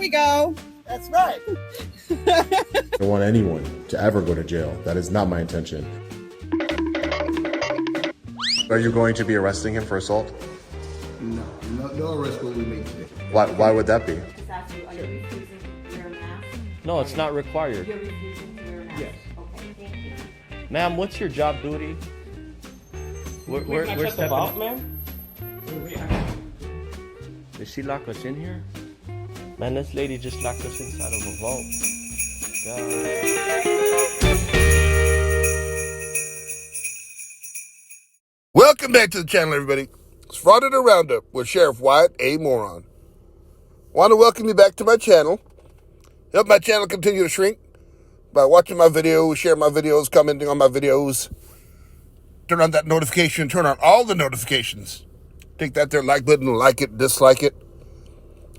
we go. That's right. I don't want anyone to ever go to jail. That is not my intention. Are you going to be arresting him for assault? No arrest will we make today. Why would that be? Just ask you, are you refusing to wear a mask? No, it's not required. You're refusing to wear a mask? Yes. Okay, thank you. Ma'am, what's your job duty? We're stepping vault, up. man. Did she lock us in here? Man, this lady just locked us inside of a vault. God. Welcome back to the channel, everybody. It's Frauditor Roundup with Sheriff Wyatt A. Moron. Want to welcome you back to my channel. Help my channel continue to shrink by watching my videos, share my videos, commenting on my videos. Turn on that notification, turn on all the notifications. Take that there like button, like it, dislike it.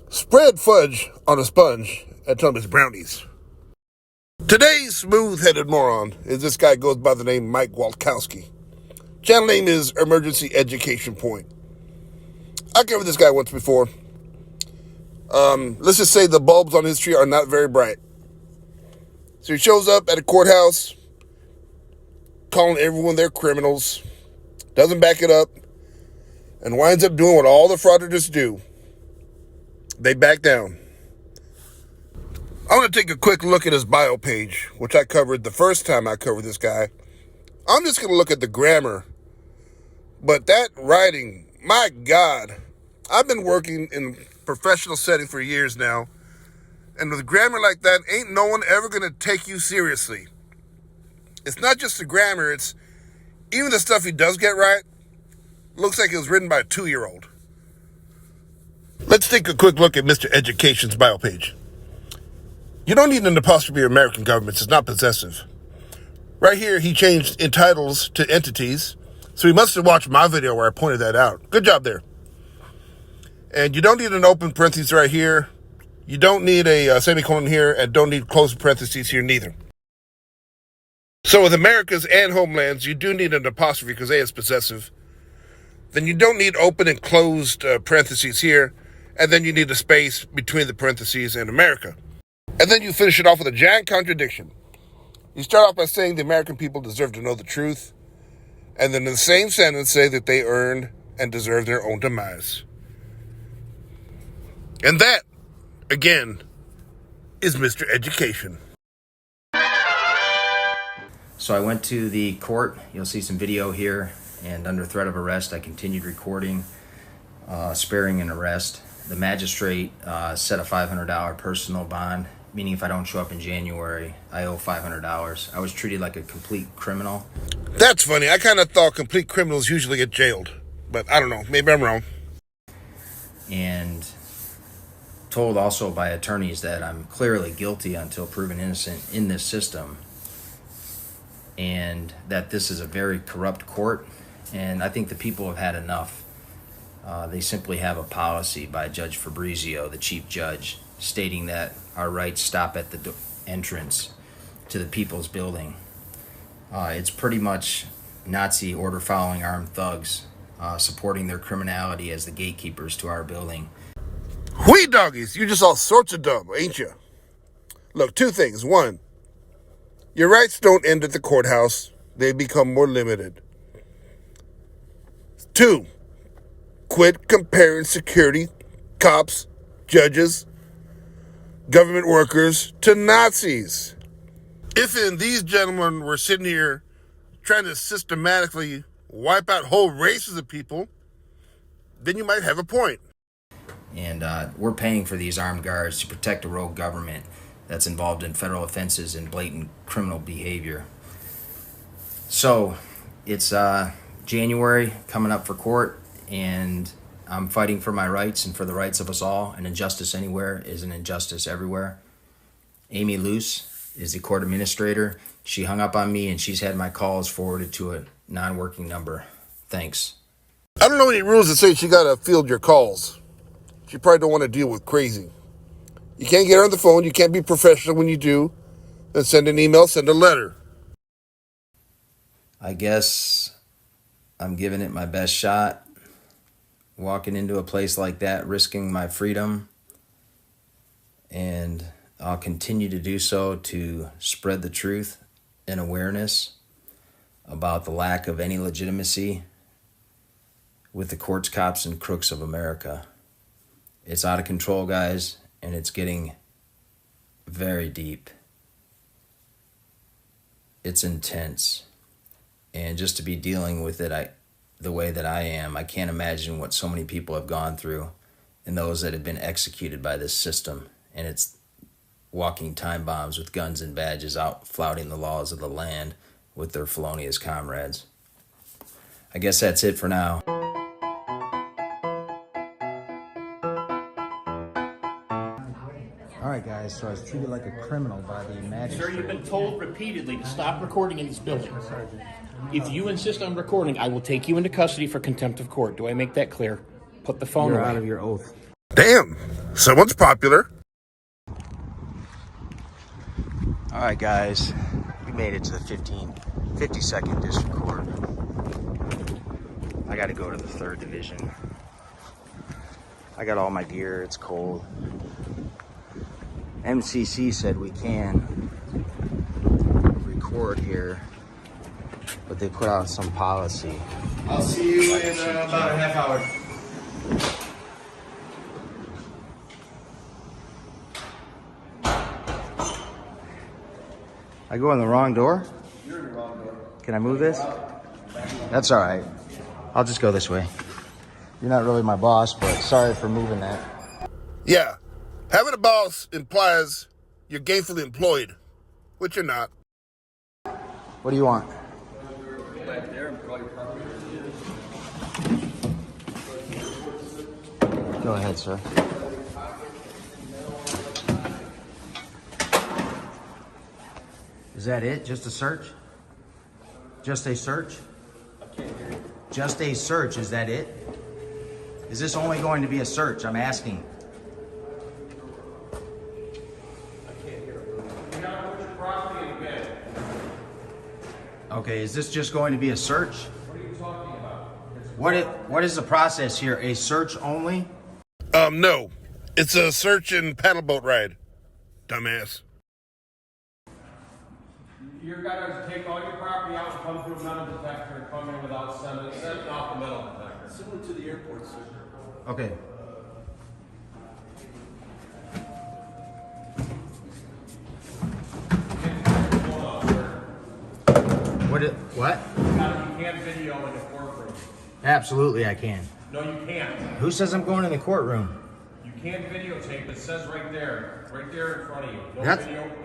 Spread fudge on a sponge and tell them it's brownies. Today's smooth-headed moron is this guy goes by the name Mike Walkowski. Channel name is Emergency Education Point. I covered this guy once before. Let's just say the bulbs on his tree are not very bright. So he shows up at a courthouse, calling everyone they're criminals, doesn't back it up, and winds up doing what all the frauditors do. They back down. I want to take a quick look at his bio page, which I covered the first time I covered this guy. I'm just going to look at the grammar. But that writing, my God, I've been working in a professional setting for years now. And with grammar like that, ain't no one ever going to take you seriously. It's not just the grammar, it's even the stuff he does get right. Looks like it was written by a 2-year-old. Let's take a quick look at Mr. Education's bio page. You don't need an apostrophe of American governments. It's not possessive. Right here, he changed entitles to entities. So he must have watched my video where I pointed that out. Good job there. And you don't need an open parenthesis right here. You don't need a semicolon here, and don't need closed parentheses here neither. So with Americas and homelands, you do need an apostrophe because A is possessive. Then you don't need open and closed parentheses here. And then you need a space between the parentheses and America. And then you finish it off with a giant contradiction. You start off by saying the American people deserve to know the truth. And then in the same sentence say that they earned and deserve their own demise. And that, again, is Mr. Education. So I went to the court. You'll see some video here. And under threat of arrest, I continued recording, sparing an arrest. The magistrate set a $500 personal bond, meaning if I don't show up in January, I owe $500. I was treated like a complete criminal. That's funny. I kind of thought complete criminals usually get jailed. But I don't know. Maybe I'm wrong. And told also by attorneys that I'm clearly guilty until proven innocent in this system. And that this is a very corrupt court. And I think the people have had enough. They simply have a policy by Judge Fabrizio, the chief judge, stating that our rights stop at the entrance to the people's building. It's pretty much Nazi order-following armed thugs supporting their criminality as the gatekeepers to our building. Whee doggies, you just all sorts of dumb, ain't you? Look, two things. One, your rights don't end at the courthouse. They become more limited. Two, quit comparing security, cops, judges, government workers to Nazis. If these gentlemen were sitting here trying to systematically wipe out whole races of people, then you might have a point. And we're paying for these armed guards to protect a rogue government that's involved in federal offenses and blatant criminal behavior. So it's January coming up for court, and I'm fighting for my rights and for the rights of us all. An injustice anywhere is an injustice everywhere. Amy Luce is the court administrator. She hung up on me, and she's had my calls forwarded to a non-working number. Thanks. I don't know any rules that say she got to field your calls. She probably don't want to deal with crazy. You can't get her on the phone. You can't be professional when you do. Then send an email, send a letter. I guess I'm giving it my best shot. Walking into a place like that, risking my freedom and I'll continue to do so to spread the truth and awareness about the lack of any legitimacy with the courts, cops, and crooks of America. It's out of control, guys, and it's getting very deep. It's intense. And just to be dealing with it the way that I am, I can't imagine what so many people have gone through and those that have been executed by this system. And it's walking time bombs with guns and badges out flouting the laws of the land with their felonious comrades. I guess that's it for now. All right, guys, so I was treated like a criminal by the magistrate. Sir, you've been told repeatedly to stop recording in this building. If you insist on recording, I will take you into custody for contempt of court. Do I make that clear? Put the phone You're away. out of your oath. Damn, someone's popular. All right, guys, we made it to the 52nd District Court. I got to go to the 3rd Division. I got all my gear. It's cold. MCC said we can record here, but they put out some policy. I'll see you in about a half hour. I go in the wrong door? You're in the wrong door. Can I move this? That's all right. I'll just go this way. You're not really my boss, but sorry for moving that. Yeah, having a boss implies you're gainfully employed, which you're not. What do you want? Go ahead, sir. Is that it? Just a search? Just a search? Just a search, is that it? Is this only going to be a search? I'm asking. Okay, is this just going to be a search? What are you talking about? What is the process here? A search only? No. It's a search and paddle boat ride. Dumbass. You're gonna take all your property out and come through a metal detector and come in without setting off the metal detector. Similar to the airport, sir. Okay. What? You can't video in the courtroom. Absolutely, I can. No, you can't. Who says I'm going in the courtroom? You can't videotape. It says right there in front of you.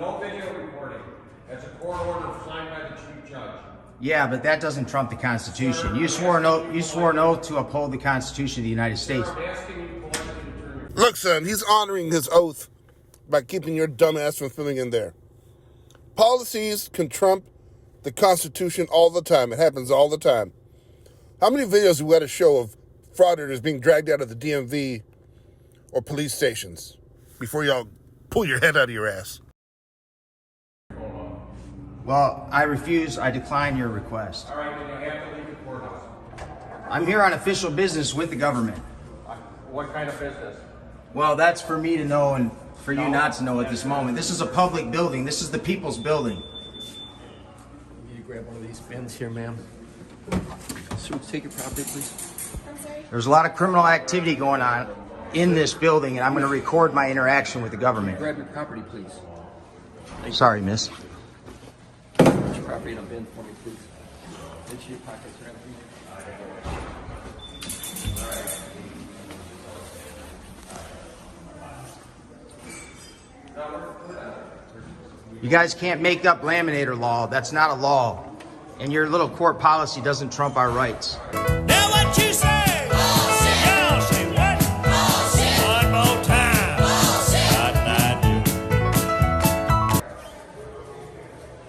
No video recording. That's a court order signed by the chief judge. Yeah, but that doesn't trump the Constitution. You swore an oath to uphold the Constitution of the United States. I'm asking you politely to turn your... Look, son, he's honoring his oath by keeping your dumbass from filming in there. Policies can trump the Constitution all the time. It happens all the time. How many videos have we got to show of frauditors being dragged out of the DMV or police stations before y'all pull your head out of your ass? Well, I refuse. I decline your request. All right, then you have to leave the courthouse. I'm here on official business with the government. What kind of business? Well, that's for me to know and for you not to know at this moment. This is a public building. This is the people's building. You need to grab one of these bins here, ma'am. Suits, take your property, please. There's a lot of criminal activity going on in this building, and I'm going to record my interaction with the government. Grab your property, please. Sorry, miss. Put your property in a bin for me, please. Make sure your pockets are empty. You guys can't make up laminator law. That's not a law. And your little court policy doesn't trump our rights. Now what you say? Y'all say what? One more time.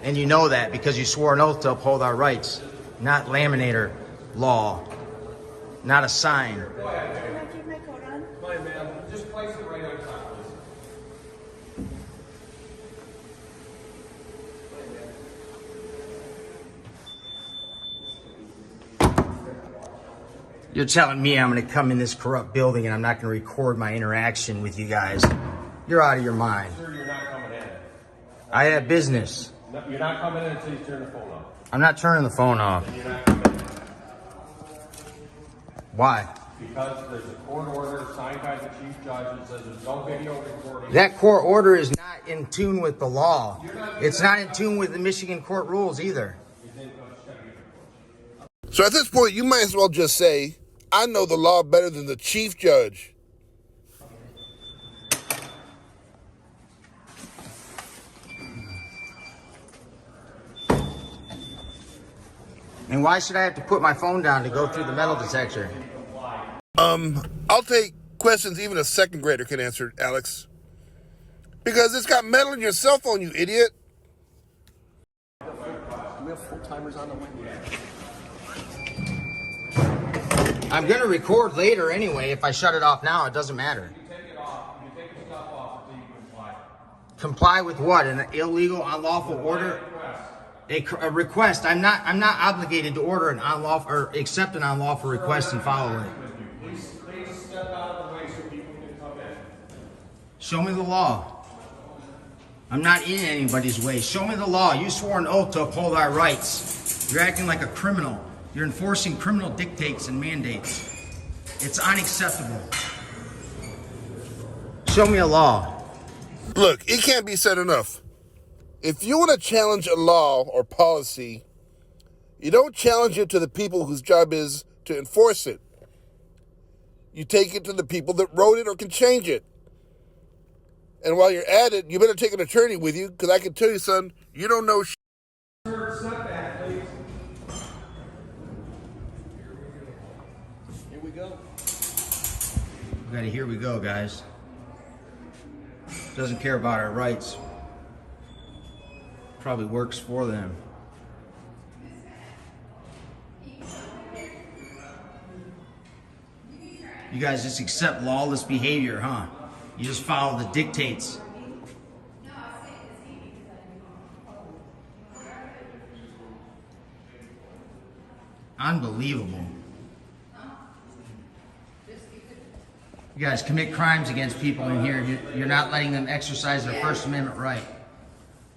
And you know that because you swore an oath to uphold our rights. Not laminator law. Not a sign. Can I keep my coat on? Fine, ma'am. Just place it right on top, please. You're telling me I'm going to come in this corrupt building and I'm not going to record my interaction with you guys. You're out of your mind. Sir, you're not coming in. I have business. No, you're not coming in until you turn the phone off. I'm not turning the phone off. You're not coming in. Why? Because there's a court order signed by the chief judge that says there's no video recording. That court order is not in tune with the law. It's not in tune with the Michigan court rules either. So at this point, you might as well just say, I know the law better than the chief judge. And why should I have to put my phone down to go through the metal detector? I'll take questions even a second grader can answer, Alex. Because it's got metal in your cell phone, you idiot. We have full timers on the way. I'm going to record later anyway. If I shut it off now, it doesn't matter. You take it off. You take the stuff off until you comply. Comply with what? An illegal, unlawful order? A request. I'm not obligated to order an unlawful or accept an unlawful request and follow it. Please step out of the way so people can come in. Show me the law. I'm not in anybody's way. Show me the law. You swore an oath to uphold our rights. You're acting like a criminal. You're enforcing criminal dictates and mandates. It's unacceptable. Show me a law. Look, it can't be said enough. If you want to challenge a law or policy, you don't challenge it to the people whose job is to enforce it. You take it to the people that wrote it or can change it. And while you're at it, you better take an attorney with you, because I can tell you, son, you don't know shit. Sir, step back, please. Here we go. We gotta, here we go, guys. Doesn't care about our rights. Probably works for them. You guys just accept lawless behavior, huh? You just follow the dictates. Unbelievable. You guys commit crimes against people in here. You're not letting them exercise their First Amendment right.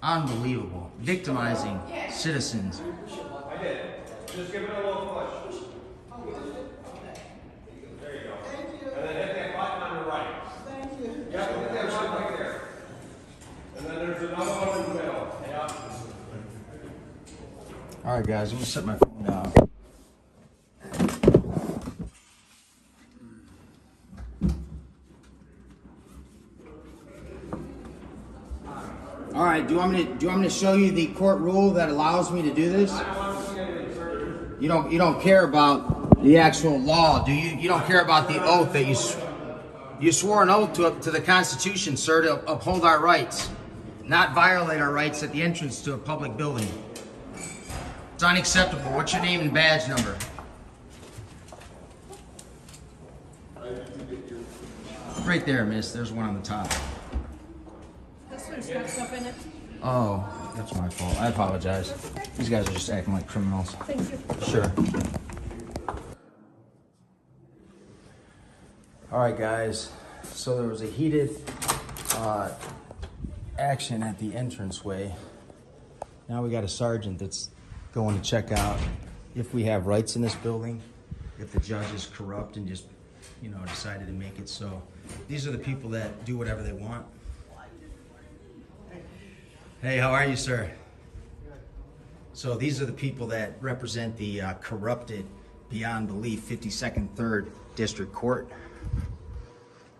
Unbelievable. Victimizing citizens. I did. Just give it a little push. There you go. Thank you. And then hit that button on the right. Thank you. Yep, hit that button right there. And then there's another one in the middle. Yep. All right, guys, I'm gonna set my phone down. All right, do you want me to show you the court rule that allows me to do this? You don't care about the actual law, do you? You don't care about the oath that you swore an oath to the Constitution, sir, to uphold our rights, not violate our rights at the entrance to a public building. It's unacceptable. What's your name and badge number? Right there, miss. There's one on the top. This one's got stuff in it. Oh, that's my fault. I apologize. These guys are just acting like criminals. Thank you. Sure. All right, guys. So there was a heated action at the entranceway. Now we got a sergeant that's going to check out if we have rights in this building, if the judge is corrupt and just, decided to make it so. These are the people that do whatever they want. Hey, how are you, sir? So these are the people that represent the corrupted, beyond belief, 52nd 3rd District Court.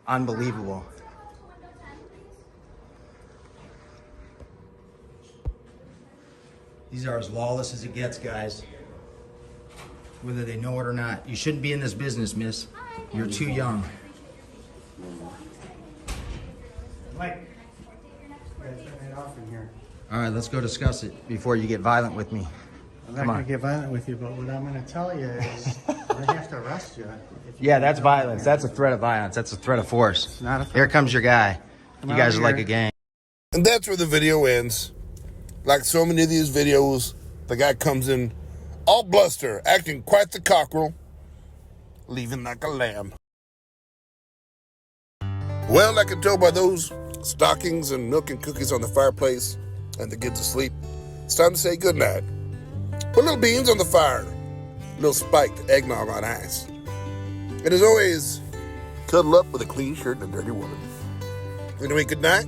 Unbelievable. These are as lawless as it gets, guys. Whether they know it or not. You shouldn't be in this business, miss. You're too young. Mike, you gotta turn it off in here. All right, let's go discuss it before you get violent with me. I'm not gonna get violent with you, but what I'm gonna tell you is I have to arrest you. Yeah, that's violence. That's a threat of violence. That's a threat of force. It's not a threat. Here comes your guy. You guys are like a gang. And that's where the video ends. Like so many of these videos, the guy comes in all bluster, acting quite the cockerel, leaving like a lamb. Well, I can tell by those stockings and milk and cookies on the fireplace, and the kids asleep, it's time to say goodnight. Put little beans on the fire, little spiked eggnog on ice. And as always, cuddle up with a clean shirt and a dirty woman. Anyway, good night,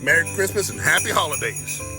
Merry Christmas, and Happy Holidays.